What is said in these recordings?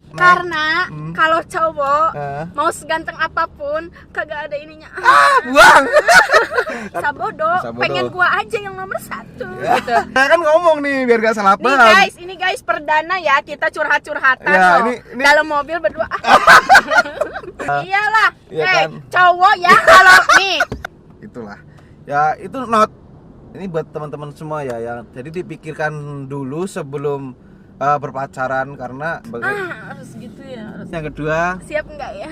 Karena kalau cowok mau seganteng apapun kagak ada ininya. Buang. Sabodo, pengen gua aja yang nomor 1 gitu. Kan ngomong nih biar gak salah Nih paham. guys, ini guys perdana ya kita curhat-curhatan Ya, loh. ini- Dalam mobil berdua. Iyalah. Iya kan? Cowok ya kalau nih. Itulah. Ya, itu not. Ini buat teman-teman semua ya, yang jadi dipikirkan dulu sebelum berpacaran karena Harus gitu ya. Harus. yang kedua Siap enggak ya?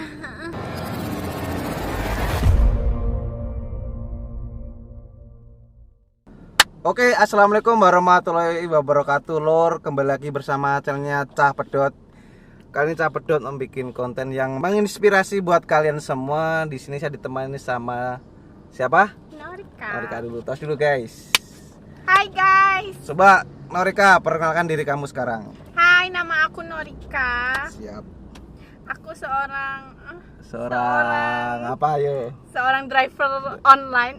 Oke, assalamualaikum warahmatullahi wabarakatuh, Lor. Kembali lagi bersama channelnya Cah Pedot. Kali ini Cah Pedot membuat konten yang menginspirasi buat kalian semua. Di sini saya ditemani sama siapa? Norika dulu, tos dulu guys. Hai guys. Coba Norika, perkenalkan diri kamu sekarang. Hai, nama aku Norika. Siap. Aku seorang apa ayo? seorang driver online.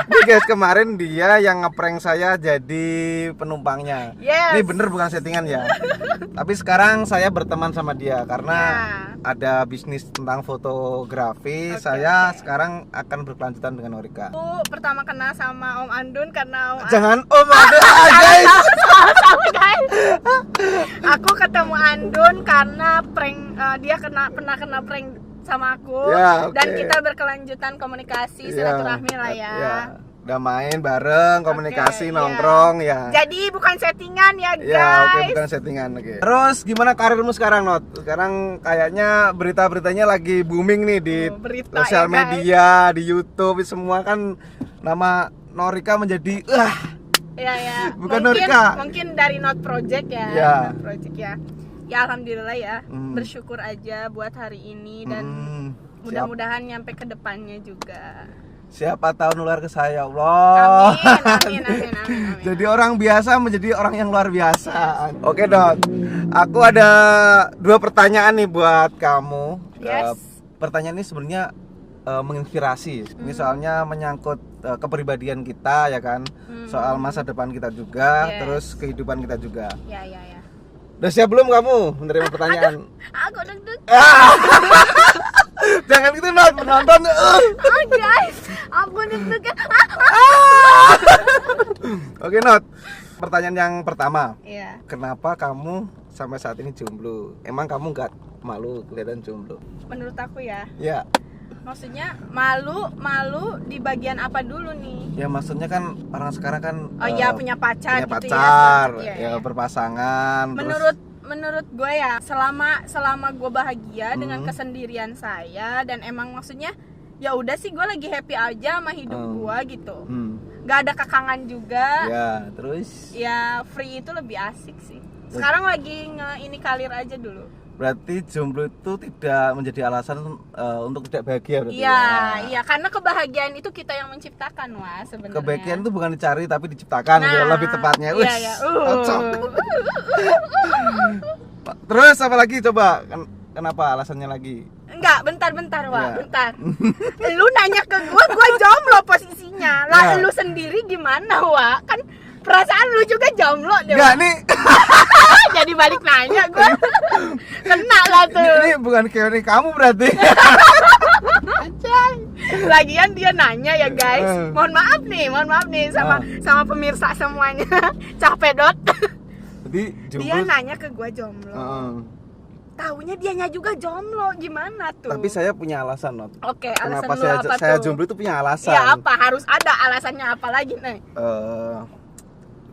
Nih guys, kemarin dia yang ngeprank saya jadi penumpangnya. Yes. Ini bener bukan settingan ya. Tapi sekarang saya berteman sama dia karena ada bisnis tentang fotografi. Saya sekarang akan berkelanjutan dengan Norika. Aku pertama kenal sama Om Andun karena Jangan Om ada guys. Sama guys. Aku ketemu Andun karena prank dia pernah kena prank sama aku Ya, oke. dan kita berkelanjutan komunikasi silaturahmi lah ya. Udah main bareng, komunikasi, Oke, nongkrong ya. Jadi bukan settingan ya guys. Ya oke, bukan settingan. Oke. Terus gimana karirmu sekarang, Not? Sekarang kayaknya berita-beritanya lagi booming nih di berita sosial ya, guys. media, di YouTube semua kan nama Norika menjadi Ya. Bukan mungkin, Norika. mungkin dari Not Project ya. Ya. Not Project ya. Ya alhamdulillah ya. Hmm. Bersyukur aja buat hari ini dan mudah-mudahan nyampe ke depannya juga. Siapa tahu nular ke saya, Allah. Amin. Jadi orang biasa menjadi orang yang luar biasa. Oke, Dot. Aku ada 2 pertanyaan nih buat kamu. Yes. Pertanyaan ini sebenarnya menginspirasi. Ini soalnya menyangkut kepribadian kita ya kan. Soal masa depan kita juga, Yes. terus kehidupan kita juga. Ya. Udah siap belum kamu menerima pertanyaan? Aku deg-deg. Jangan gitu, Not, penonton. Guys, aku deg-degan. Oke, Not. Pertanyaan yang pertama. Iya. Kenapa kamu sampai saat ini jomblo? Emang kamu nggak malu kelihatan jomblo? Menurut aku ya. Ya, Maksudnya malu di bagian apa dulu nih? ya maksudnya kan orang sekarang kan Punya pacar punya gitu pacar, ya. ya berpasangan. Menurut gue ya, selama gue bahagia dengan kesendirian saya dan emang maksudnya ya udah sih gue lagi happy aja sama hidup gue gitu. Gak ada kekangan juga. Ya, terus Ya free itu lebih asik sih. Sekarang lagi ini kalir aja dulu. berarti jomblo itu tidak menjadi alasan untuk tidak bahagia berarti. Iya, karena kebahagiaan itu kita yang menciptakan, Wah, sebenarnya. Kebahagiaan itu bukan dicari tapi diciptakan, Nah, lebih tepatnya. Wih, iya. cocok. Terus apa lagi coba? Kenapa alasannya lagi? Enggak, bentar, Wah, Iya. bentar. Lu nanya ke gua jomblo posisinya. Lah Iya. lu sendiri gimana, Wah? Kan perasaan lu juga jomblo deh. Enggak, Wak. nih. Jadi balik nanya gua. Kena lah tuh. Ini bukan teori kamu berarti. Lagian dia nanya ya, guys. Mohon maaf nih sama pemirsa semuanya. Cah Pedot. Jadi jomblo. Dia nanya ke gua jomblo. Heeh. Taunya dianya juga jomblo, gimana tuh? Tapi saya punya alasan, Not. Oke, alasan Kenapa lu saya apa saya tuh? jomblo itu punya alasan. Ya apa? Harus ada alasannya apa lagi nih?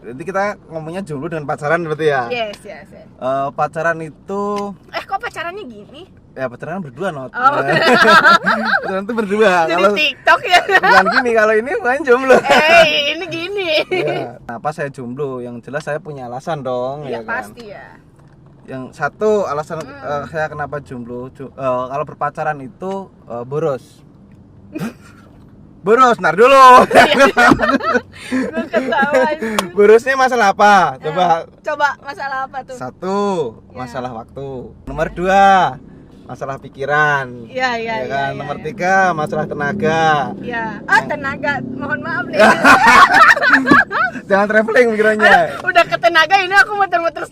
Jadi kita ngomongnya jomblo dengan pacaran berarti ya. Yes. Pacaran itu Kok pacarannya gini? ya pacaran berdua, Not. Oh. Pacaran itu berdua. Jadi Kalau TikTok ya? bukan gini, kalau ini bukan jomblo. Ini gini. Ya. Kenapa saya jomblo? Yang jelas saya punya alasan dong, Ya ya kan. pasti ya. Yang satu alasan saya kenapa jomblo, kalau berpacaran itu boros. Boros, ntar dulu. Gue ketawa. Borosnya masalah apa? Coba masalah apa tuh? Satu, Ya. masalah waktu. Nomor 2, masalah pikiran. Iya. Ya kan. Nomor 3, masalah tenaga. Ya. Tenaga. Mohon maaf nih. Jangan traveling pikirannya. Udah ke tenaga ini aku muter-muter.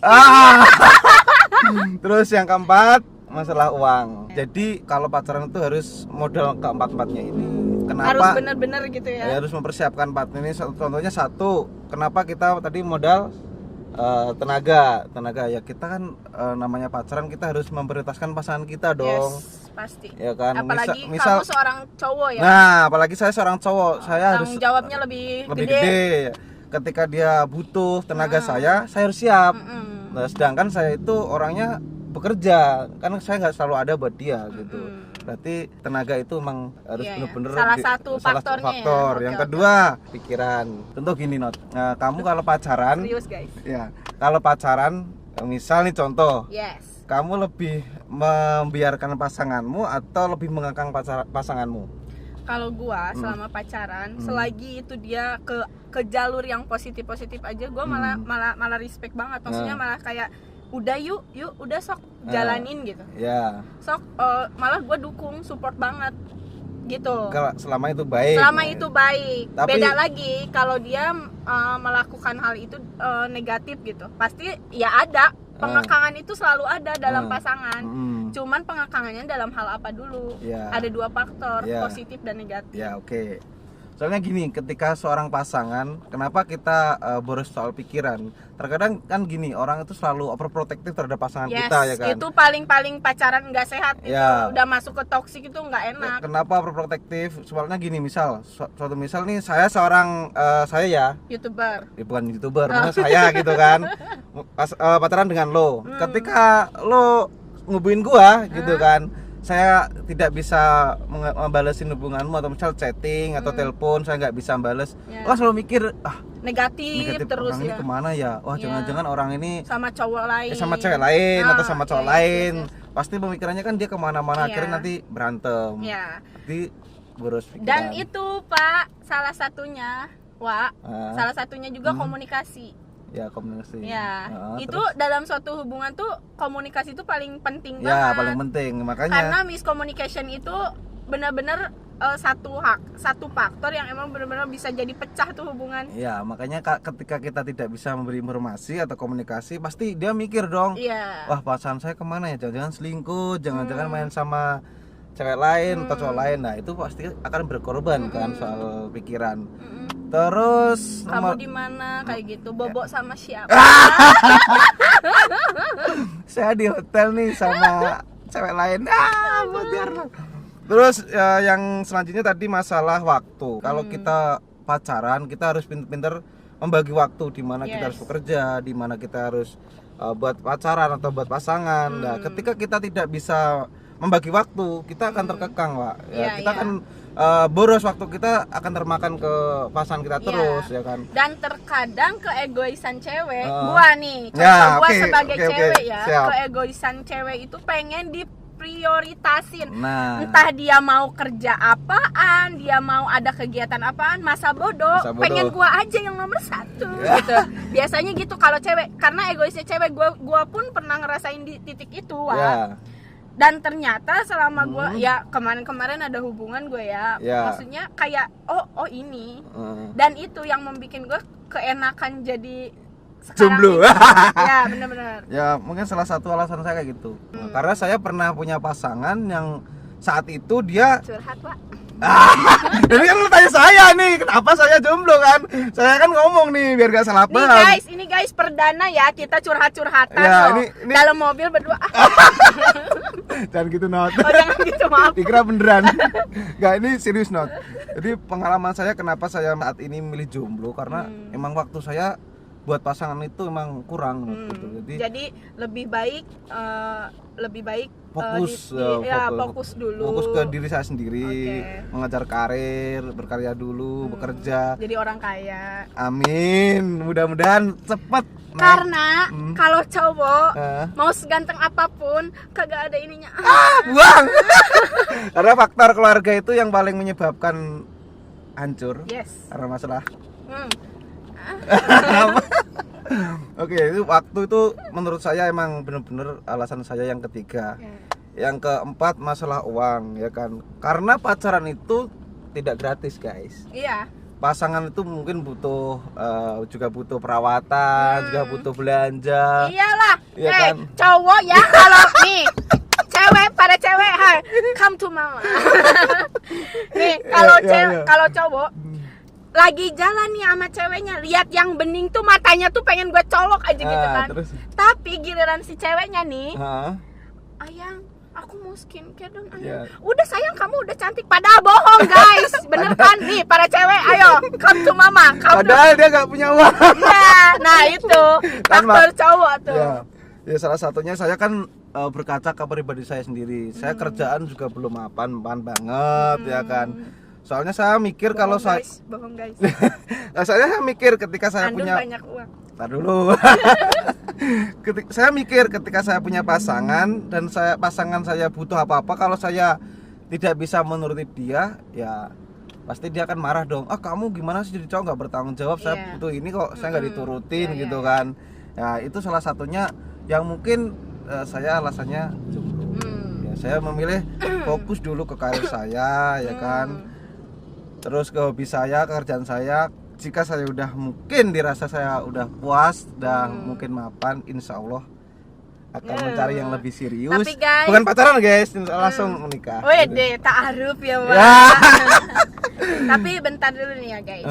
Terus yang keempat masalah uang. Jadi kalau pacaran itu harus modal keempat-empatnya ini. Kenapa? Harus bener-bener gitu ya. Harus mempersiapkan empat ini. Contohnya satu, kenapa kita tadi modal tenaga ya, kita kan namanya pacaran kita harus memprioritaskan pasangan kita dong. Yes, pasti. Ya kan. Apalagi misal kamu seorang cowok ya. Nah, apalagi saya seorang cowok, saya harus tanggung jawabnya lebih gede. Ketika dia butuh tenaga saya harus siap. Nah, sedangkan saya itu orangnya bekerja, kan saya nggak selalu ada buat dia gitu. Berarti tenaga itu memang harus benar-benar salah satu faktornya faktor. Ya? Yang kedua, pikiran. Contoh gini, Not. Nah, kamu kalau pacaran, serius guys. Ya, kalau pacaran, misal nih contoh, kamu lebih membiarkan pasanganmu atau lebih mengekang pasanganmu? Kalau gua selama pacaran, selagi itu dia ke jalur yang positif aja, gua malah respect banget. Maksudnya malah kayak udah yuk udah sok jalanin gitu. Sok malah gue dukung, support banget gitu. Kalau selama itu baik. Tapi, beda lagi kalau dia melakukan hal itu negatif gitu. Pasti ya ada pengekangan itu selalu ada dalam pasangan. Cuman pengekangannya dalam hal apa dulu? Ada dua faktor, positif dan negatif. Oke. Soalnya gini, ketika seorang pasangan, kenapa kita boros soal pikiran? Terkadang kan gini, orang itu selalu overprotective terhadap pasangan kita ya kan. Itu paling pacaran nggak sehat itu. Udah masuk ke toksik itu nggak enak. Kenapa overprotective? Soalnya gini, misal suatu misal nih, saya seorang YouTuber. Bukan YouTuber, maksudnya saya gitu kan. Pacaran dengan lo. Ketika lo ngubungin gua gitu kan, saya tidak bisa membalesin hubunganmu, atau misal chatting atau telepon saya nggak bisa bales, selalu mikir negatif terus orang ini kemana ya, jangan-jangan orang ini sama cowok lain, sama cewek lain atau sama cowok lain. Pasti pemikirannya kan dia kemana-mana, akhirnya nanti berantem. Jadi boros pikiran. Dan itu Pak, salah satunya salah satunya juga komunikasi. Komunikasi. Itu terus, dalam suatu hubungan tuh komunikasi itu paling penting banget. Paling penting. Makanya karena miscommunication itu benar-benar satu faktor yang emang benar-benar bisa jadi pecah tuh hubungan. Makanya ketika kita tidak bisa memberi informasi atau komunikasi, pasti dia mikir dong. Wah, pasangan saya kemana ya? Jangan-jangan selingkuh, jangan-jangan main sama cewek lain atau cowok lain. Nah, itu pasti akan berkorban kan soal pikiran. Terus kamu di mana kayak gitu, bobok sama siapa? Saya di hotel nih sama cewek lain. Terus yang selanjutnya tadi masalah waktu. Kalau kita pacaran, kita harus pintar-pintar membagi waktu, di mana kita harus bekerja, di mana kita harus buat pacaran atau buat pasangan. Nah, ketika kita tidak bisa membagi waktu, kita akan terkekang, Pak. Kita akan boros waktu, kita akan termakan ke pasangan kita terus, ya kan. Dan terkadang keegoisan cewek, gua nih, gua sebagai cewek ya, keegoisan cewek itu pengen diprioritasin. Entah dia mau kerja apaan, dia mau ada kegiatan apaan, masa bodoh. Pengen gua aja yang nomor satu gitu. Biasanya gitu kalau cewek, karena egoisnya cewek. Gua pun pernah ngerasain di titik itu, Dan ternyata selama gue kemarin ada hubungan gue maksudnya kayak ini dan itu yang membuat gue keenakan jadi jomblo. Benar-benar. Mungkin salah satu alasan saya kayak gitu. Karena saya pernah punya pasangan yang saat itu dia curhat, Pak. Jadi kan lu tanya saya nih, kenapa saya jomblo kan? Saya kan ngomong nih biar gak salah paham. Ini guys perdana ya kita curhat-curhatan ini dalam mobil berdua. Jangan gitu, Not. Jangan gitu, maaf. Dikira beneran. Gak, ini serius, Not. Jadi pengalaman saya kenapa saya saat ini milih jomblo, karena emang waktu saya buat pasangan itu emang kurang gitu. Jadi lebih baik fokus dulu. Fokus ke diri saya sendiri, mengejar karir, berkarya dulu, bekerja. Jadi orang kaya. Amin. Mudah-mudahan cepet. Karena kalau cowok mau seganteng apapun kagak ada ininya. Buang. Karena faktor keluarga itu yang paling menyebabkan hancur. Karena masalah. Oke, itu waktu itu menurut saya emang benar-benar alasan saya yang ketiga. Yang keempat masalah uang, ya kan. Karena pacaran itu tidak gratis, guys. pasangan itu mungkin butuh juga butuh perawatan, juga butuh belanja. Iyalah. Iya kan? Cowok ya kalau nih pada cewek, hai, come to mama. Nih, kalau kalau cowok lagi jalan nih sama ceweknya, lihat yang bening tuh matanya tuh pengen gue colok aja gitu kan. Terus? Tapi giliran si ceweknya nih, ayang, aku mau skincare dong ayang. Udah sayang, kamu udah cantik. Padahal bohong guys, bener kan? Nih para cewek, ayo come to mama. Padahal dia nggak punya uang. Ya, nah itu faktor cowok tuh. Ya salah satunya saya kan berkaca ke pribadi saya sendiri. Saya kerjaan juga belum mapan banget ya kan. Soalnya saya mikir kalau bohong guys. Saya mikir ketika saya punya banyak uang. Tar dulu. Saya mikir ketika saya punya pasangan dan pasangan saya butuh apa-apa, kalau saya tidak bisa menuruti dia, ya pasti dia akan marah dong. Kamu gimana sih jadi cowok nggak bertanggung jawab? Saya butuh ini kok saya nggak diturutin gitu kan. Ya itu salah satunya yang mungkin saya alasannya jomblo. Ya, saya memilih fokus dulu ke karir saya ya kan. Terus ke hobi saya, ke kerjaan saya. Jika saya udah mungkin dirasa saya udah puas, udah mungkin mapan, insya Allah akan mencari yang lebih serius. Tapi guys, bukan pacaran guys, langsung menikah. Wede, ta'aruf ya Pak. Tapi bentar dulu nih ya guys.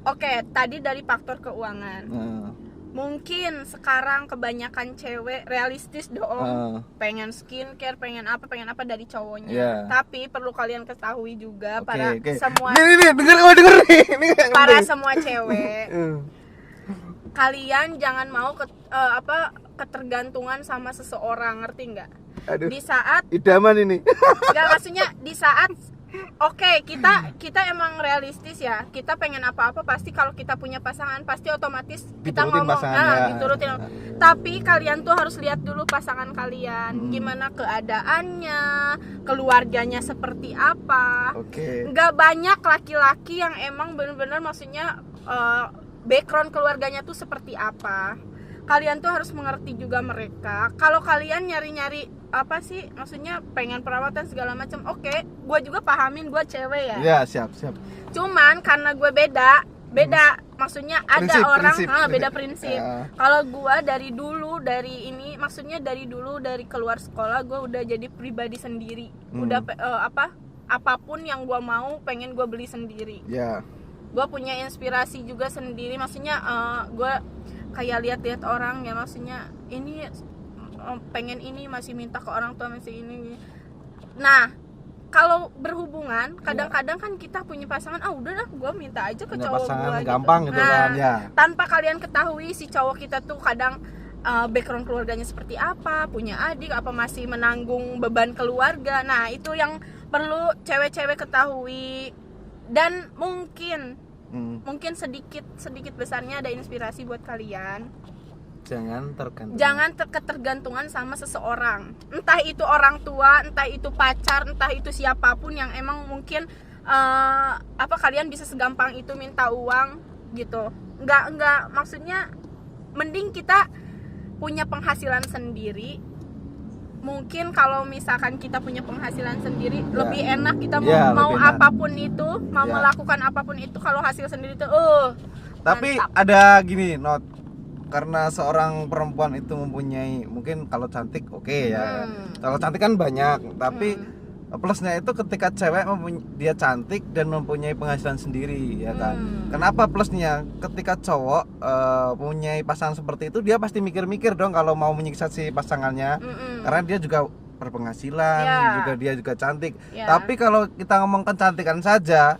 Oke, tadi dari faktor keuangan. Mungkin sekarang kebanyakan cewek realistis dong, pengen skincare, pengen apa dari cowoknya. Tapi perlu kalian ketahui juga semua denger nih. Para semua cewek, kalian jangan mau ketergantungan sama seseorang, ngerti nggak? Di saat idaman ini. Nggak, maksudnya di saat kita emang realistis ya. Kita pengen apa-apa pasti kalau kita punya pasangan pasti otomatis kita ngomong diturutin. Tapi kalian tuh harus lihat dulu pasangan kalian, gimana keadaannya, keluarganya seperti apa. Nggak banyak laki-laki yang emang benar-benar maksudnya background keluarganya tuh seperti apa. Kalian tuh harus mengerti juga mereka. Kalau kalian nyari-nyari apa sih, maksudnya pengen perawatan segala macam, gue juga pahamin, gue cewek ya. Ya siap. Cuman karena gue beda, maksudnya ada orang beda prinsip. Kalau gue dari dulu dari keluar sekolah gue udah jadi pribadi sendiri. Udah apapun yang gue mau pengen gue beli sendiri. Gue punya inspirasi juga sendiri, maksudnya gue kayak lihat-lihat orang ya, maksudnya ini pengen ini masih minta ke orang tua masih ini. Nah, kalau berhubungan kadang-kadang kan kita punya pasangan, udahlah gue minta aja ke cowok gue gampang gitu kan ya. Tanpa kalian ketahui si cowok kita tuh kadang background keluarganya seperti apa, punya adik apa, masih menanggung beban keluarga. Nah, itu yang perlu cewek-cewek ketahui. Dan mungkin sedikit besarnya ada inspirasi buat kalian. Jangan ketergantungan sama seseorang. Entah itu orang tua, entah itu pacar, entah itu siapapun yang emang mungkin kalian bisa segampang itu minta uang gitu. Enggak, maksudnya mending kita punya penghasilan sendiri. Mungkin kalau misalkan kita punya penghasilan sendiri lebih enak, kita mau apapun itu, melakukan apapun itu kalau hasil sendiri tuh tapi mantap. Ada gini karena seorang perempuan itu mempunyai, mungkin kalau cantik ya. Kalau cantik kan banyak, tapi plusnya itu ketika cewek dia cantik dan mempunyai penghasilan sendiri ya kan. Kenapa plusnya? Ketika cowok mempunyai pasangan seperti itu, dia pasti mikir-mikir dong kalau mau menyiksa si pasangannya. Karena dia juga berpenghasilan, dia juga cantik. Tapi kalau kita ngomong kecantikan saja,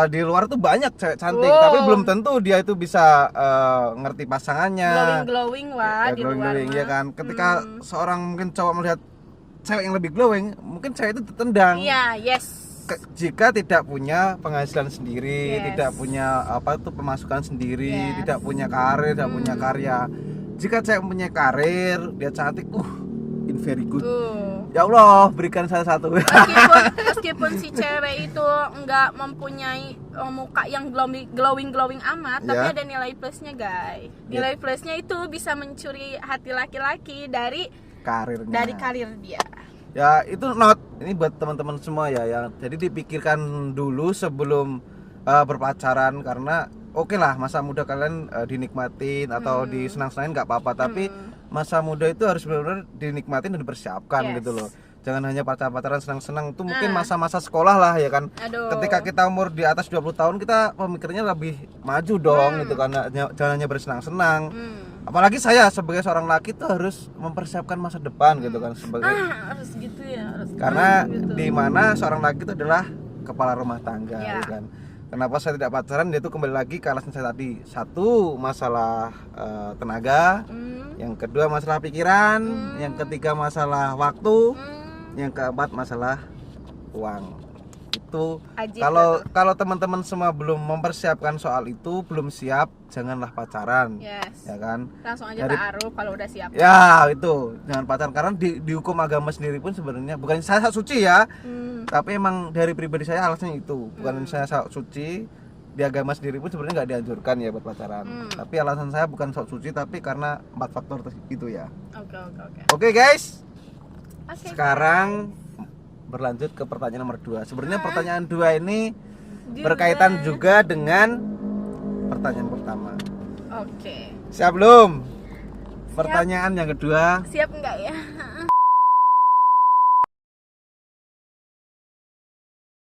di luar tuh banyak cewek cantik, tapi belum tentu dia itu bisa ngerti pasangannya. Glowing di luar ya kan. Ketika seorang mungkin cowok melihat cewek yang lebih glowing, mungkin cewek itu tertendang. Jika tidak punya penghasilan sendiri, tidak punya pemasukan sendiri, tidak punya karir, tidak punya karya. Jika cewek punya karir, dia cantik, in very good. Ya Allah, berikan saya satu. Meskipun si cewek itu enggak mempunyai muka yang glowing amat, tapi ada nilai plusnya, guys. Nilai plusnya itu bisa mencuri hati laki-laki dari karir dia. Ya, itu ini buat teman-teman semua ya. Jadi dipikirkan dulu sebelum berpacaran karena oke lah masa muda kalian dinikmatin atau disenang-senangin nggak apa-apa, tapi masa muda itu harus benar-benar dinikmatin dan dipersiapkan gitu loh. Jangan hanya pacaran senang-senang, itu mungkin masa-masa sekolah lah ya kan. Ketika kita umur di atas 20 tahun kita pemikirannya lebih maju dong gitu kan, jangan hanya bersenang-senang. Apalagi saya sebagai seorang laki tuh harus mempersiapkan masa depan gitu kan sebagai harus gitu ya, harus karena gitu. di mana seorang laki itu adalah kepala rumah tangga ya kan. Kenapa saya tidak pacaran? Itu kembali lagi ke alasan saya tadi. Satu, masalah tenaga. Yang kedua, masalah pikiran. Yang ketiga, masalah waktu. Yang keempat, masalah uang. Itu kalau teman-teman semua belum mempersiapkan soal itu, belum siap, janganlah pacaran. Ya kan? Langsung aja ta'aruf kalau udah siap. Ya, itu. Jangan pacaran karena di hukum agama sendiri pun sebenarnya bukan saya suci ya. Tapi emang dari pribadi saya alasannya itu. Bukan saya sok suci. Di agama sendiri pun sebenarnya nggak dianjurkan ya buat pacaran. Tapi alasan saya bukan sok suci tapi karena 4 faktor itu ya. Oke, guys. Sekarang berlanjut ke pertanyaan nomor 2. Sebenarnya pertanyaan 2 ini berkaitan juga dengan pertanyaan pertama. Oke. Siap belum? Pertanyaan yang kedua. Siap enggak ya?